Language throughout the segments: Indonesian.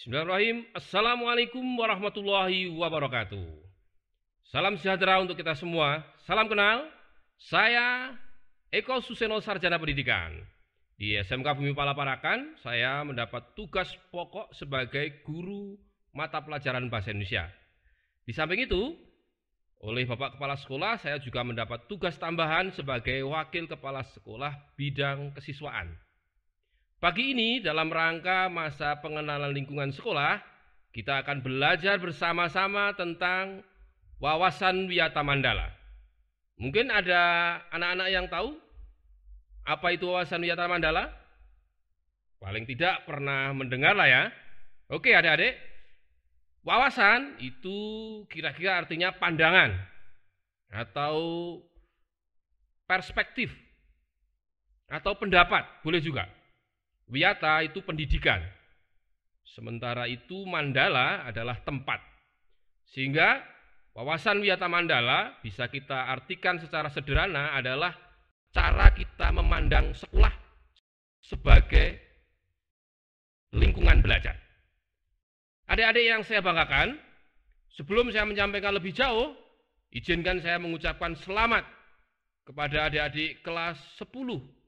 Bismillahirrahmanirrahim. Assalamualaikum warahmatullahi wabarakatuh. Salam sejahtera untuk kita semua. Salam kenal. Saya Eko Suseno, Sarjana Pendidikan. Di SMK Bumi Pala Parakan, saya mendapat tugas pokok sebagai guru mata pelajaran Bahasa Indonesia. Di samping itu, oleh Bapak Kepala Sekolah, saya juga mendapat tugas tambahan sebagai Wakil Kepala Sekolah Bidang Kesiswaan. Pagi ini dalam rangka masa pengenalan lingkungan sekolah, kita akan belajar bersama-sama tentang wawasan wiyata mandala. Mungkin ada anak-anak yang tahu apa itu wawasan wiyata mandala? Paling tidak pernah mendengar lah ya. Oke adik-adik, wawasan itu kira-kira artinya pandangan atau perspektif atau pendapat, boleh juga. Wiyata itu pendidikan, sementara itu mandala adalah tempat. Sehingga wawasan wiyata mandala bisa kita artikan secara sederhana adalah cara kita memandang sekolah sebagai lingkungan belajar. Adik-adik yang saya banggakan, sebelum saya menyampaikan lebih jauh, izinkan saya mengucapkan selamat kepada adik-adik kelas 10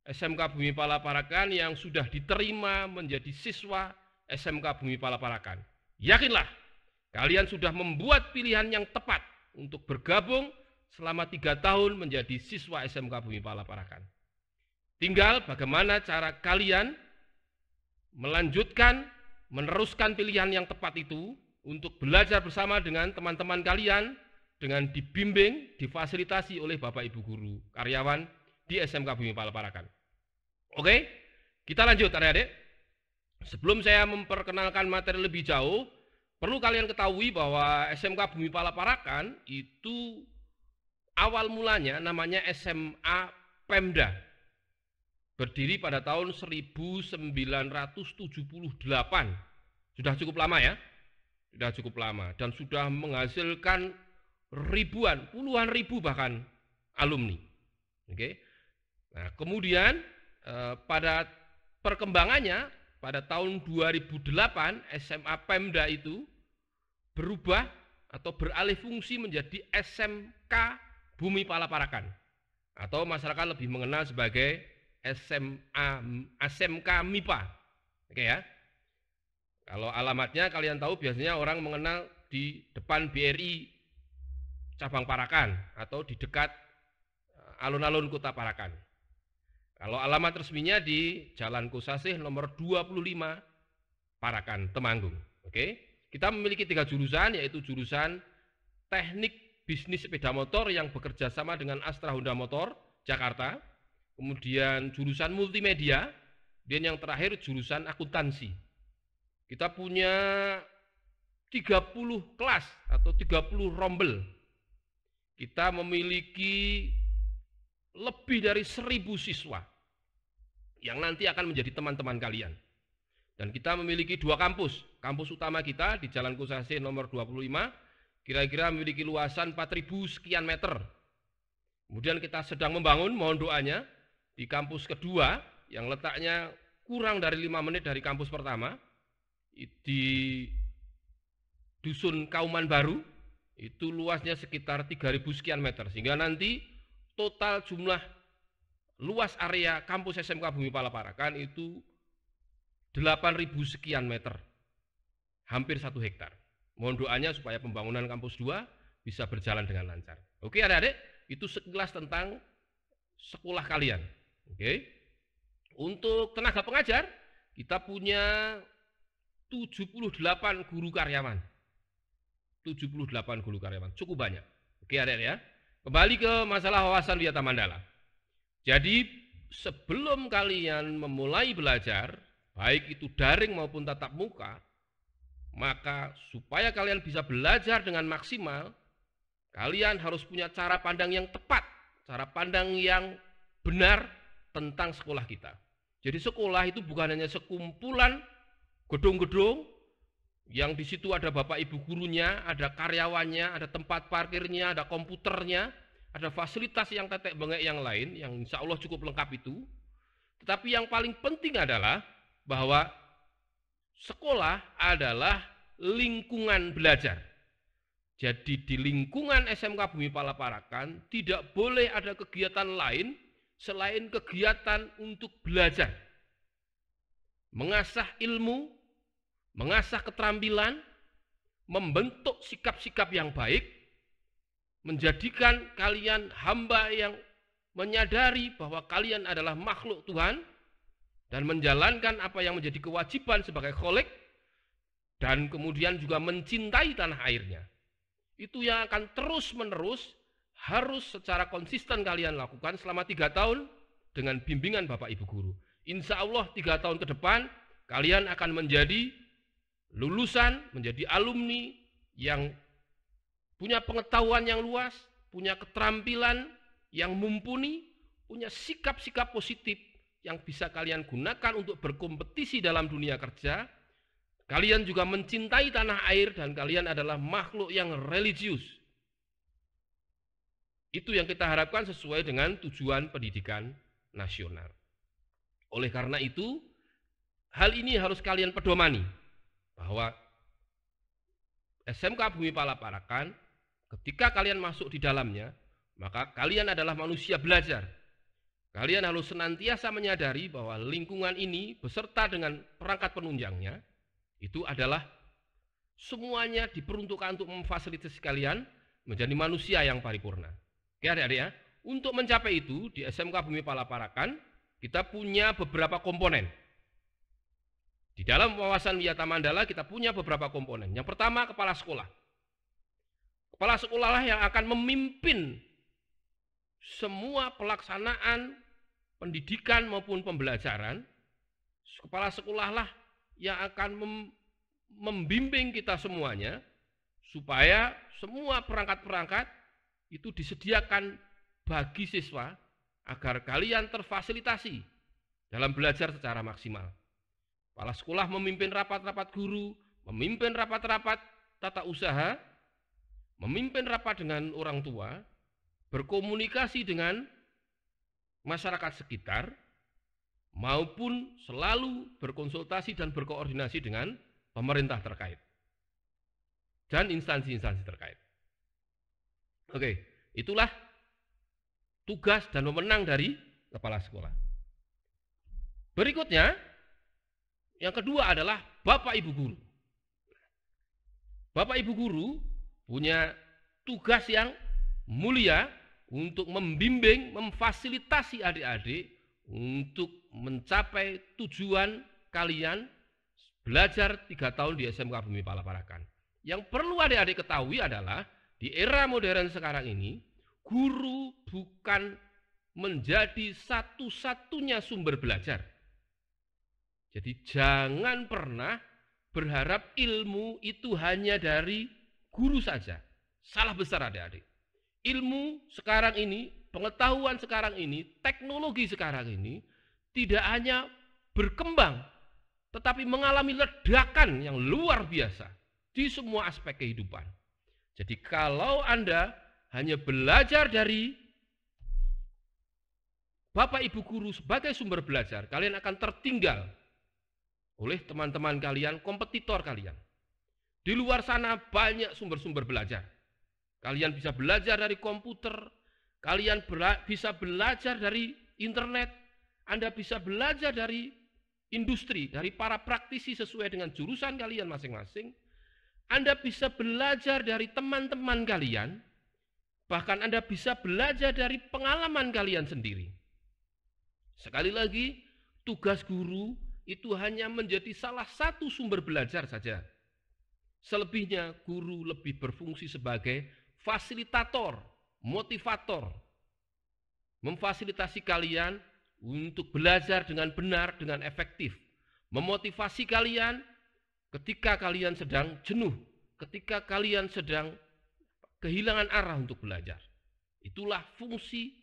SMK Bumi Pala Parakan yang sudah diterima menjadi siswa SMK Bumi Pala Parakan. Yakinlah, kalian sudah membuat pilihan yang tepat untuk bergabung selama 3 tahun menjadi siswa SMK Bumi Pala Parakan. Tinggal bagaimana cara kalian melanjutkan, meneruskan pilihan yang tepat itu untuk belajar bersama dengan teman-teman kalian dengan dibimbing, difasilitasi oleh Bapak Ibu Guru, karyawan di SMK Bumi Pala Parakan. Oke, kita lanjut adik-adik. Sebelum saya memperkenalkan materi lebih jauh, perlu kalian ketahui bahwa SMK Bumi Pala Parakan itu awal mulanya namanya SMA Pemda. Berdiri pada tahun 1978. Sudah cukup lama ya? Sudah cukup lama dan sudah menghasilkan ribuan, puluhan ribu bahkan alumni. Oke. Nah, kemudian pada perkembangannya pada tahun 2008 SMA Pemda itu berubah atau beralih fungsi menjadi SMK Bumi Pala Parakan atau masyarakat lebih mengenal sebagai SMK MIPA. Oke ya. Kalau alamatnya kalian tahu biasanya orang mengenal di depan BRI cabang Parakan atau di dekat alun-alun Kota Parakan. Kalau alamat resminya di Jalan Kosasih nomor 25 Parakan, Temanggung. Oke. Kita memiliki 3 jurusan, yaitu jurusan Teknik Bisnis Sepeda Motor yang bekerja sama dengan Astra Honda Motor Jakarta. Kemudian jurusan Multimedia, dan yang terakhir jurusan Akuntansi. Kita punya 30 kelas atau 30 rombel. Kita memiliki lebih dari 1.000 siswa yang nanti akan menjadi teman-teman kalian. Dan kita memiliki 2 kampus. Kampus utama kita di Jalan Kosasih nomor 25, kira-kira memiliki luasan 4.000 sekian meter. Kemudian kita sedang membangun, mohon doanya, di kampus kedua yang letaknya kurang dari 5 menit dari kampus pertama, di Dusun Kauman Baru, itu luasnya sekitar 3.000 sekian meter. Sehingga nanti total jumlah luas area kampus SMK Bumi Pala Parakan itu 8.000 sekian meter, hampir 1 hektar. Mohon doanya supaya pembangunan kampus 2 bisa berjalan dengan lancar. Oke adik-adik, itu sekilas tentang sekolah kalian. Oke. Untuk tenaga pengajar, kita punya 78 guru karyawan. 78 guru karyawan, cukup banyak. Oke adik-adik ya. Kembali ke masalah wawasan wiyata mandala. Jadi sebelum kalian memulai belajar, baik itu daring maupun tatap muka, maka supaya kalian bisa belajar dengan maksimal, kalian harus punya cara pandang yang tepat, cara pandang yang benar tentang sekolah kita. Jadi sekolah itu bukan hanya sekumpulan gedung-gedung yang di situ ada bapak ibu gurunya, ada karyawannya, ada tempat parkirnya, ada komputernya, ada fasilitas yang tetek bengek yang lain, yang insya Allah cukup lengkap itu. Tetapi yang paling penting adalah bahwa sekolah adalah lingkungan belajar. Jadi di lingkungan SMK Bumi Pala Parakan tidak boleh ada kegiatan lain selain kegiatan untuk belajar. Mengasah ilmu, mengasah keterampilan, membentuk sikap-sikap yang baik, menjadikan kalian hamba yang menyadari bahwa kalian adalah makhluk Tuhan, dan menjalankan apa yang menjadi kewajiban sebagai kholik, dan kemudian juga mencintai tanah airnya. Itu yang akan terus-menerus harus secara konsisten kalian lakukan selama 3 tahun dengan bimbingan Bapak Ibu Guru. Insya Allah 3 tahun ke depan kalian akan menjadi lulusan, menjadi alumni yang punya pengetahuan yang luas, punya keterampilan yang mumpuni, punya sikap-sikap positif yang bisa kalian gunakan untuk berkompetisi dalam dunia kerja. Kalian juga mencintai tanah air dan kalian adalah makhluk yang religius. Itu yang kita harapkan sesuai dengan tujuan pendidikan nasional. Oleh karena itu, hal ini harus kalian pedomani bahwa SMK Bumi Pala Parakan ketika kalian masuk di dalamnya, maka kalian adalah manusia belajar. Kalian harus senantiasa menyadari bahwa lingkungan ini beserta dengan perangkat penunjangnya itu adalah semuanya diperuntukkan untuk memfasilitasi kalian menjadi manusia yang paripurna. Oke adik-adik ya, untuk mencapai itu di SMK Bumi Pala Parakan kita punya beberapa komponen. Di dalam wawasan Wiyata Mandala kita punya beberapa komponen. Yang pertama, kepala sekolah. Kepala sekolah lah yang akan memimpin semua pelaksanaan pendidikan maupun pembelajaran. Kepala sekolah lah yang akan membimbing kita semuanya supaya semua perangkat-perangkat itu disediakan bagi siswa agar kalian terfasilitasi dalam belajar secara maksimal. Kepala sekolah memimpin rapat-rapat guru, memimpin rapat-rapat tata usaha, memimpin rapat dengan orang tua, berkomunikasi dengan masyarakat sekitar, maupun selalu berkonsultasi dan berkoordinasi dengan pemerintah terkait dan instansi-instansi terkait. Oke, itulah tugas dan wewenang dari kepala sekolah. Berikutnya, yang kedua adalah Bapak Ibu Guru. Bapak Ibu Guru punya tugas yang mulia untuk membimbing, memfasilitasi adik-adik untuk mencapai tujuan kalian belajar 3 tahun di SMK Bumi Pala Parakan. Yang perlu adik-adik ketahui adalah di era modern sekarang ini, guru bukan menjadi satu-satunya sumber belajar. Jadi jangan pernah berharap ilmu itu hanya dari guru saja. Salah besar adik-adik. Ilmu sekarang ini, pengetahuan sekarang ini, teknologi sekarang ini tidak hanya berkembang, tetapi mengalami ledakan yang luar biasa di semua aspek kehidupan. Jadi kalau Anda hanya belajar dari Bapak Ibu Guru sebagai sumber belajar, kalian akan tertinggal oleh teman-teman kalian, kompetitor kalian. Di luar sana banyak sumber-sumber belajar. Kalian bisa belajar dari komputer, kalian bisa belajar dari internet, Anda bisa belajar dari industri, dari para praktisi sesuai dengan jurusan kalian masing-masing. Anda bisa belajar dari teman-teman kalian, bahkan Anda bisa belajar dari pengalaman kalian sendiri. Sekali lagi, tugas guru itu hanya menjadi salah satu sumber belajar saja. Selebihnya guru lebih berfungsi sebagai fasilitator, motivator, memfasilitasi kalian untuk belajar dengan benar, dengan efektif, memotivasi kalian ketika kalian sedang jenuh, ketika kalian sedang kehilangan arah untuk belajar. Itulah fungsi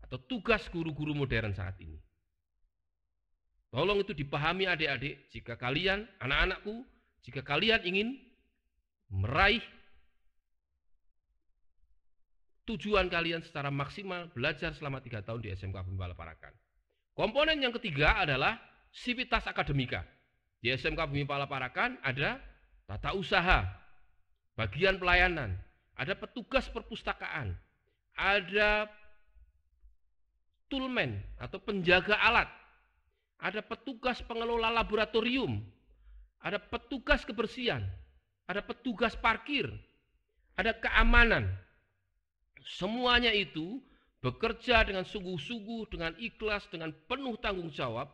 atau tugas guru-guru modern saat ini. Tolong itu dipahami adik-adik, jika kalian, anak-anakku, jika kalian ingin meraih tujuan kalian secara maksimal belajar selama 3 tahun di SMK Bumi Pala Parakan. Komponen yang ketiga adalah sivitas akademika. Di SMK Bumi Pala Parakan ada tata usaha, bagian pelayanan, ada petugas perpustakaan, ada toolman atau penjaga alat, ada petugas pengelola laboratorium, ada petugas kebersihan, ada petugas parkir, ada keamanan. Semuanya itu bekerja dengan sungguh-sungguh, dengan ikhlas, dengan penuh tanggung jawab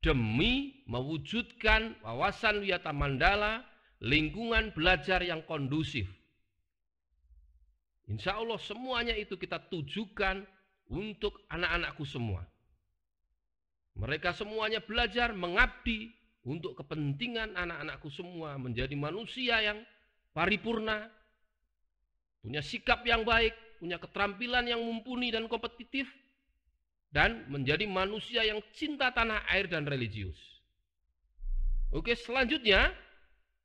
demi mewujudkan wawasan Wiyata Mandala, lingkungan belajar yang kondusif. Insya Allah semuanya itu kita tujukan untuk anak-anakku semua. Mereka semuanya belajar mengabdi untuk kepentingan anak-anakku semua menjadi manusia yang paripurna, punya sikap yang baik, punya keterampilan yang mumpuni dan kompetitif, dan menjadi manusia yang cinta tanah air dan religius. Oke, selanjutnya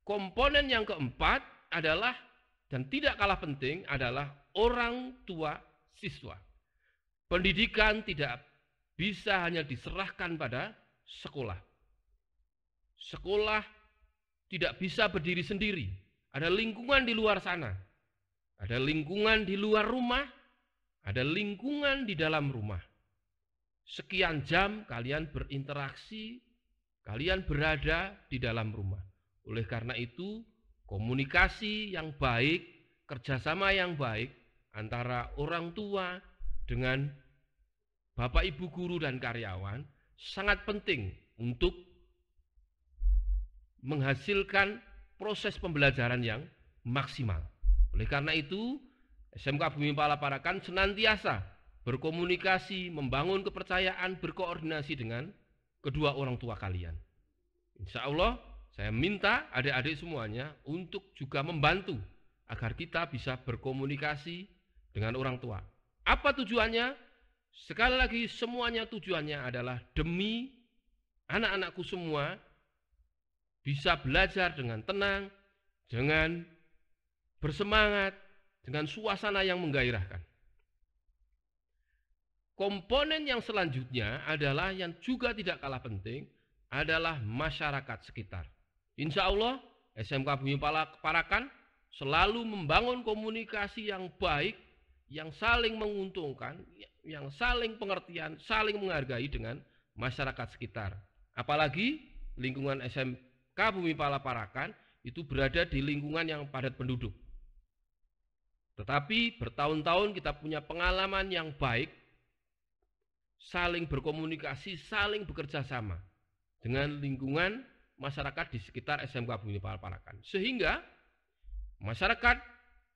komponen yang keempat adalah, dan tidak kalah penting, adalah orang tua siswa. Pendidikan tidak bisa hanya diserahkan pada sekolah. Sekolah tidak bisa berdiri sendiri. Ada lingkungan di luar sana. Ada lingkungan di luar rumah, ada lingkungan di dalam rumah. Sekian jam kalian berinteraksi, kalian berada di dalam rumah. Oleh karena itu, komunikasi yang baik, kerjasama yang baik antara orang tua dengan Bapak Ibu guru dan karyawan sangat penting untuk menghasilkan proses pembelajaran yang maksimal. Oleh karena itu, SMK Bumi Pala Parakan senantiasa berkomunikasi, membangun kepercayaan, berkoordinasi dengan kedua orang tua kalian. Insya Allah, saya minta adik-adik semuanya untuk juga membantu agar kita bisa berkomunikasi dengan orang tua. Apa tujuannya? Sekali lagi, semuanya tujuannya adalah demi anak-anakku semua bisa belajar dengan tenang, dengan bersemangat, dengan suasana yang menggairahkan. Komponen yang selanjutnya adalah yang juga tidak kalah penting, adalah masyarakat sekitar. Insya Allah, SMK Bumi Pala Parakan selalu membangun komunikasi yang baik, yang saling menguntungkan, yang saling pengertian, saling menghargai dengan masyarakat sekitar. Apalagi lingkungan SMK Bumi Pala Parakan itu berada di lingkungan yang padat penduduk. Tetapi bertahun-tahun kita punya pengalaman yang baik, saling berkomunikasi, saling bekerja sama dengan lingkungan masyarakat di sekitar SMK Bumi Pala Parakan. Sehingga masyarakat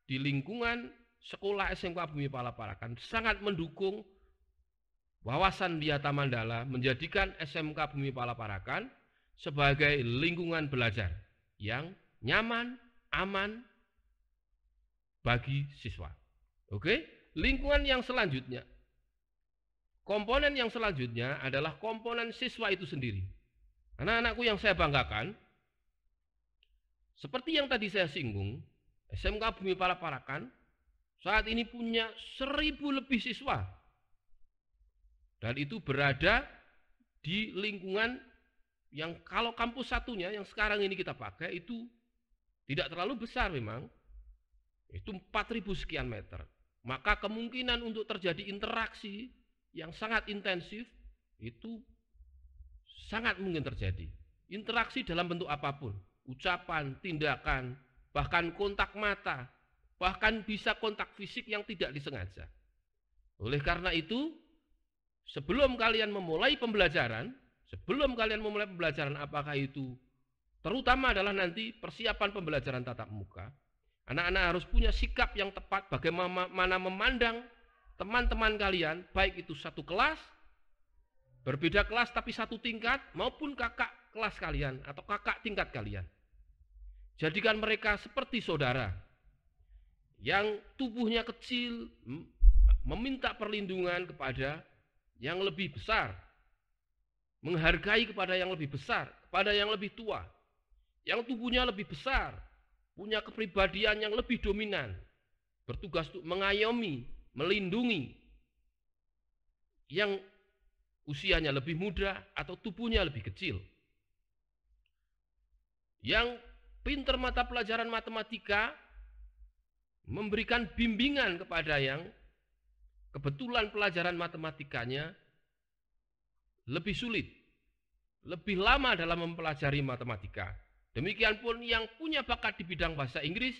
di lingkungan sekolah SMK Bumi Pala Parakan sangat mendukung wawasan Wiyata Mandala, menjadikan SMK Bumi Pala Parakan sebagai lingkungan belajar yang nyaman, aman bagi siswa. Oke, lingkungan yang selanjutnya, komponen yang selanjutnya adalah komponen siswa itu sendiri. Anak-anakku yang saya banggakan, seperti yang tadi saya singgung, SMK Bumi Pala Parakan saat ini punya 1.000 lebih siswa. Dan itu berada di lingkungan yang kalau kampus satunya yang sekarang ini kita pakai itu tidak terlalu besar memang. Itu 4.000 sekian meter. Maka kemungkinan untuk terjadi interaksi yang sangat intensif itu sangat mungkin terjadi. Interaksi dalam bentuk apapun, ucapan, tindakan, bahkan kontak mata, bahkan bisa kontak fisik yang tidak disengaja. Oleh karena itu, sebelum kalian memulai pembelajaran, apakah itu terutama adalah nanti persiapan pembelajaran tatap muka, anak-anak harus punya sikap yang tepat bagaimana memandang teman-teman kalian, baik itu satu kelas, berbeda kelas tapi satu tingkat, maupun kakak kelas kalian atau kakak tingkat kalian. Jadikan mereka seperti saudara yang tubuhnya kecil, meminta perlindungan kepada yang lebih besar, menghargai kepada yang lebih besar, kepada yang lebih tua, yang tubuhnya lebih besar, punya kepribadian yang lebih dominan, bertugas untuk mengayomi, melindungi yang usianya lebih muda atau tubuhnya lebih kecil. Yang pinter mata pelajaran matematika memberikan bimbingan kepada yang kebetulan pelajaran matematikanya lebih sulit, lebih lama dalam mempelajari matematika. Demikian pun yang punya bakat di bidang bahasa Inggris,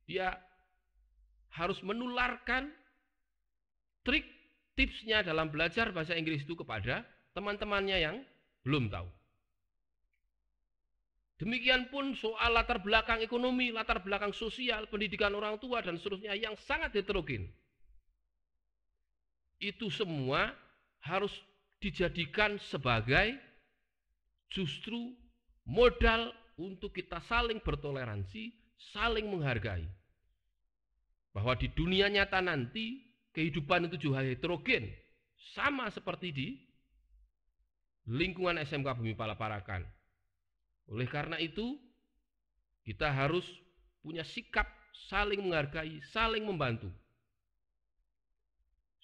dia harus menularkan trik tipsnya dalam belajar bahasa Inggris itu kepada teman-temannya yang belum tahu. Demikian pun soal latar belakang ekonomi, latar belakang sosial, pendidikan orang tua, dan seterusnya yang sangat heterogen. Itu semua harus dijadikan sebagai justru modal untuk kita saling bertoleransi, saling menghargai. Bahwa di dunia nyata nanti kehidupan itu juga heterogen, sama seperti di lingkungan SMK Bumi Pala Parakan. Oleh karena itu, kita harus punya sikap saling menghargai, saling membantu.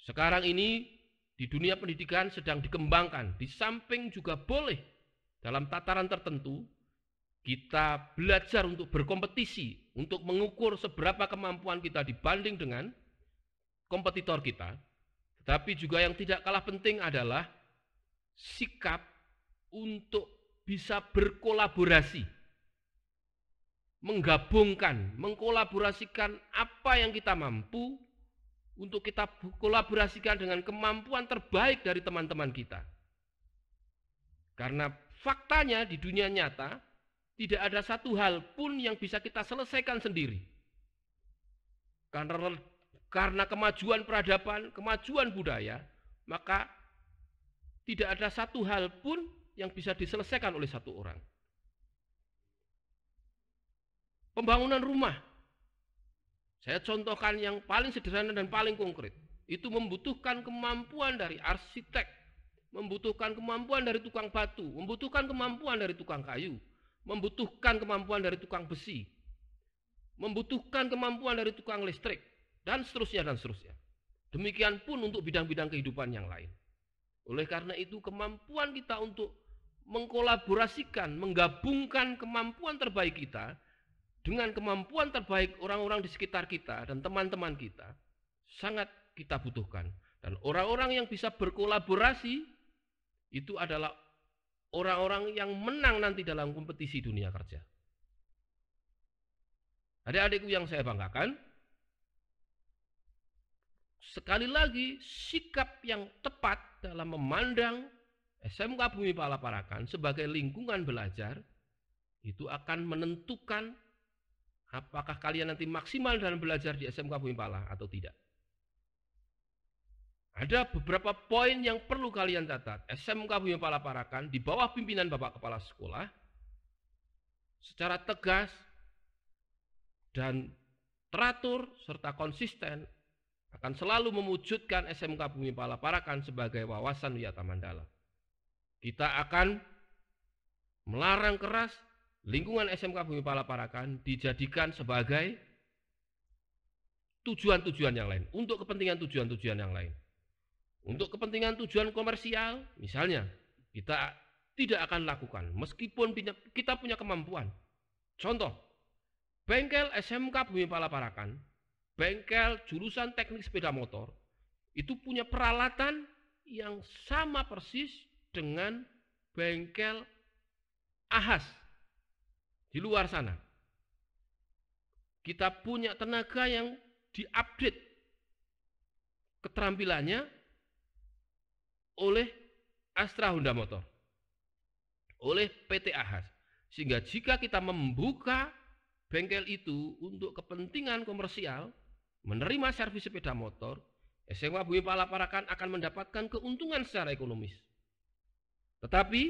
Sekarang ini di dunia pendidikan sedang dikembangkan, di samping juga boleh dalam tataran tertentu kita belajar untuk berkompetisi, untuk mengukur seberapa kemampuan kita dibanding dengan kompetitor kita. Tetapi juga yang tidak kalah penting adalah sikap untuk bisa berkolaborasi, menggabungkan, mengkolaborasikan apa yang kita mampu untuk kita kolaborasikan dengan kemampuan terbaik dari teman-teman kita. Karena faktanya di dunia nyata tidak ada satu hal pun yang bisa kita selesaikan sendiri. Karena kemajuan peradaban, kemajuan budaya, maka tidak ada satu hal pun yang bisa diselesaikan oleh satu orang. Pembangunan rumah, saya contohkan yang paling sederhana dan paling konkret. Itu membutuhkan kemampuan dari arsitek, membutuhkan kemampuan dari tukang batu, membutuhkan kemampuan dari tukang kayu, membutuhkan kemampuan dari tukang besi, membutuhkan kemampuan dari tukang listrik, dan seterusnya dan seterusnya. Demikian pun untuk bidang-bidang kehidupan yang lain. Oleh karena itu kemampuan kita untuk mengkolaborasikan, menggabungkan kemampuan terbaik kita dengan kemampuan terbaik orang-orang di sekitar kita dan teman-teman kita sangat kita butuhkan. Dan orang-orang yang bisa berkolaborasi itu adalah orang-orang yang menang nanti dalam kompetisi dunia kerja. Adik-adikku yang saya banggakan, sekali lagi sikap yang tepat dalam memandang SMK Bumi Pala Parakan sebagai lingkungan belajar itu akan menentukan apakah kalian nanti maksimal dalam belajar di SMK Bumi Pala atau tidak. Ada beberapa poin yang perlu kalian catat. SMK Bumi Pala Parakan di bawah pimpinan Bapak Kepala Sekolah secara tegas dan teratur serta konsisten akan selalu mewujudkan SMK Bumi Pala Parakan sebagai wawasan wisata Mandala. Kita akan melarang keras lingkungan SMK Bumi Pala Parakan dijadikan sebagai tujuan-tujuan yang lain, untuk kepentingan tujuan-tujuan yang lain. Untuk kepentingan tujuan komersial, misalnya, kita tidak akan lakukan, meskipun kita punya kemampuan. Contoh, bengkel SMK Bumi Pala Parakan, bengkel jurusan teknik sepeda motor, itu punya peralatan yang sama persis dengan bengkel ahas di luar sana. Kita punya tenaga yang diupdate keterampilannya oleh Astra Honda Motor, oleh PT Ahas. Sehingga jika kita membuka bengkel itu untuk kepentingan komersial, menerima servis sepeda motor, SMK Bumi Pala Parakan akan mendapatkan keuntungan secara ekonomis. Tetapi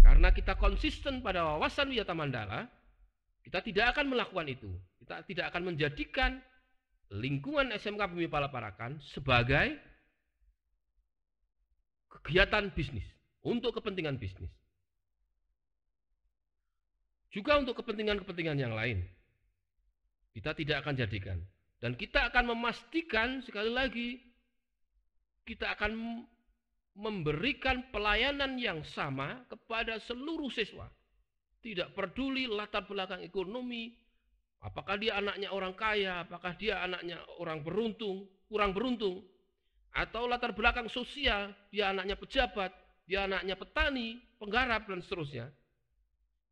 karena kita konsisten pada wawasan wisata Mandala, kita tidak akan melakukan itu. Kita tidak akan menjadikan lingkungan SMK Bumi Pala Parakan sebagai kegiatan bisnis, untuk kepentingan bisnis. Juga untuk kepentingan-kepentingan yang lain. Kita tidak akan jadikan. Dan kita akan memastikan, sekali lagi, kita akan memberikan pelayanan yang sama kepada seluruh siswa. Tidak peduli latar belakang ekonomi, apakah dia anaknya orang kaya, apakah dia anaknya orang beruntung, kurang beruntung, atau latar belakang sosial, dia anaknya pejabat, dia anaknya petani, penggarap, dan seterusnya.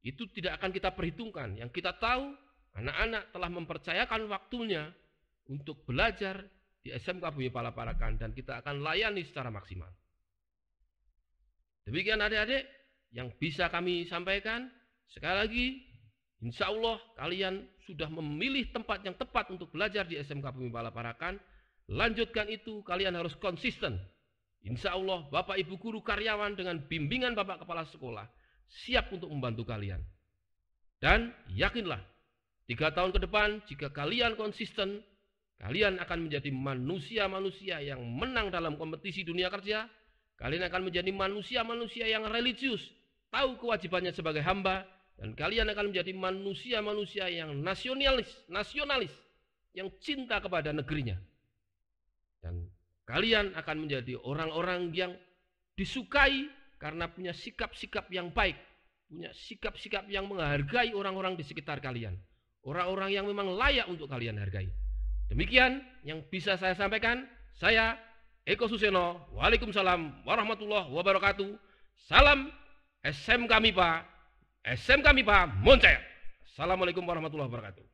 Itu tidak akan kita perhitungkan. Yang kita tahu, anak-anak telah mempercayakan waktunya untuk belajar di SMK Bumi Pala Parakan, dan kita akan layani secara maksimal. Demikian adik-adik yang bisa kami sampaikan. Sekali lagi, insya Allah kalian sudah memilih tempat yang tepat untuk belajar di SMK Bumi Pala Parakan. Lanjutkan itu, kalian harus konsisten. Insya Allah Bapak Ibu guru karyawan dengan bimbingan Bapak Kepala Sekolah siap untuk membantu kalian. Dan yakinlah, 3 tahun ke depan jika kalian konsisten, kalian akan menjadi manusia-manusia yang menang dalam kompetisi dunia kerja. Kalian akan menjadi manusia-manusia yang religius, tahu kewajibannya sebagai hamba. Dan kalian akan menjadi manusia-manusia yang nasionalis, yang cinta kepada negerinya. Dan kalian akan menjadi orang-orang yang disukai karena punya sikap-sikap yang baik, punya sikap-sikap yang menghargai orang-orang di sekitar kalian. Orang-orang yang memang layak untuk kalian hargai. Demikian yang bisa saya sampaikan. Saya Eko Suseno. Waalaikumsalam warahmatullahi wabarakatuh. Salam SMK MIPA. SMK MIPA Moncaya. Assalamualaikum warahmatullahi wabarakatuh.